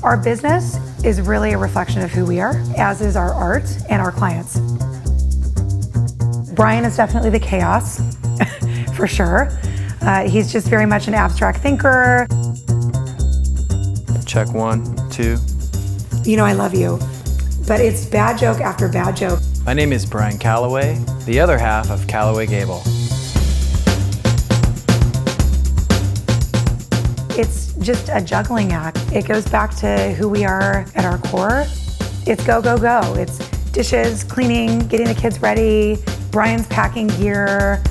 Our business is really a reflection of who we are, as is our art and our clients. Brian is definitely the chaos, for sure. He's just very much an abstract thinker. Check 1, 2. You know I love you, but it's bad joke after bad joke. My name is Brian Callaway, the other half of Callaway Gable. It's just a juggling act. It goes back to who we are at our core. It's go, go, go. It's dishes, cleaning, getting the kids ready, Brian's packing gear.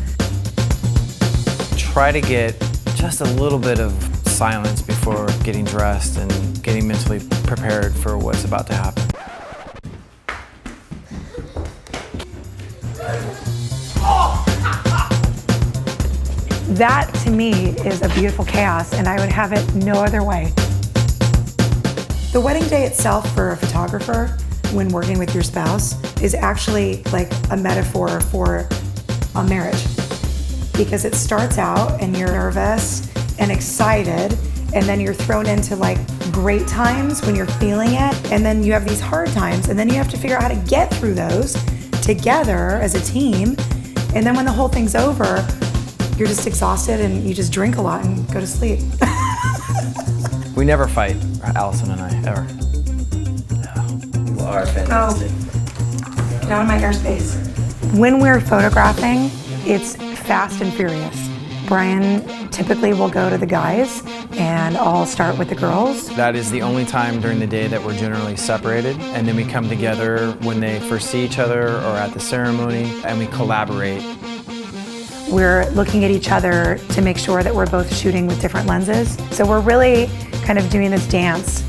Try to get just a little bit of silence before getting dressed and getting mentally prepared for what's about to happen. That, to me, is a beautiful chaos, and I would have it no other way. The wedding day itself for a photographer, when working with your spouse, is actually like a metaphor for a marriage. Because it starts out and you're nervous and excited, and then you're thrown into like great times when you're feeling it, and then you have these hard times, and then you have to figure out how to get through those together as a team. And then when the whole thing's over, you're just exhausted and you just drink a lot and go to sleep. We never fight, Allison and I, ever. No. You are fantastic. Oh. Get out of my airspace. When we're photographing, it's fast and furious. Brian typically will go to the guys and I'll start with the girls. That is the only time during the day that we're generally separated, and then we come together when they first see each other or at the ceremony, and we collaborate. We're looking at each other to make sure that we're both shooting with different lenses. So we're really kind of doing this dance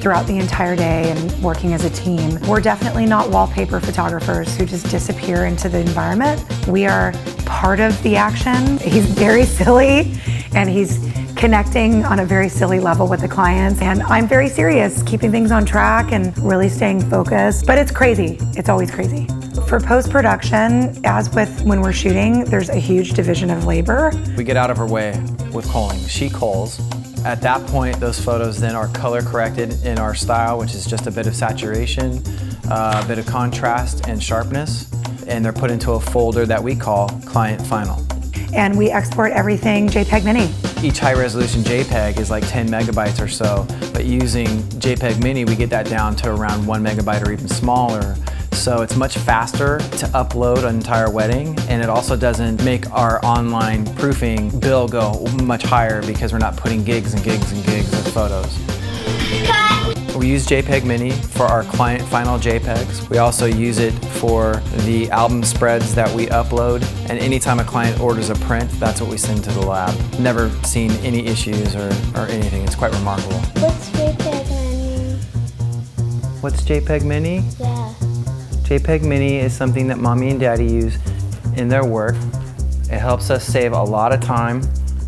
throughout the entire day and working as a team. We're definitely not wallpaper photographers who just disappear into the environment. We are part of the action. He's very silly and he's connecting on a very silly level with the clients. And I'm very serious, keeping things on track and really staying focused. But it's crazy. It's always crazy. For post-production, as with when we're shooting, there's a huge division of labor. We get out of her way with culling. She culls. At that point, those photos then are color corrected in our style, which is just a bit of saturation, a bit of contrast and sharpness, and they're put into a folder that we call Client Final. And we export everything JPEGmini. Each high-resolution JPEG is like 10 megabytes or so, but using JPEGmini, we get that down to around 1 megabyte or even smaller. So it's much faster to upload an entire wedding, and it also doesn't make our online proofing bill go much higher because we're not putting gigs and gigs and gigs of photos. Cut. We use JPEGmini for our client final JPEGs. We also use it for the album spreads that we upload, and anytime a client orders a print, that's what we send to the lab. Never seen any issues or anything. It's quite remarkable. What's JPEGmini? What's JPEGmini? Yeah. JPEGmini is something that Mommy and Daddy use in their work. It helps us save a lot of time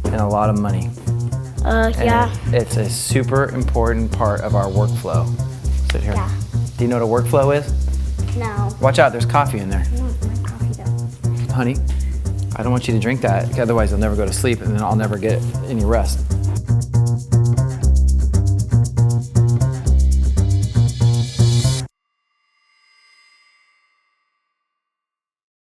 and a lot of money. Yeah. It's a super important part of our workflow. Sit here. Yeah. Do you know what a workflow is? No. Watch out, there's coffee in there. I want my coffee though. Honey, I don't want you to drink that, otherwise you'll never go to sleep and then I'll never get any rest.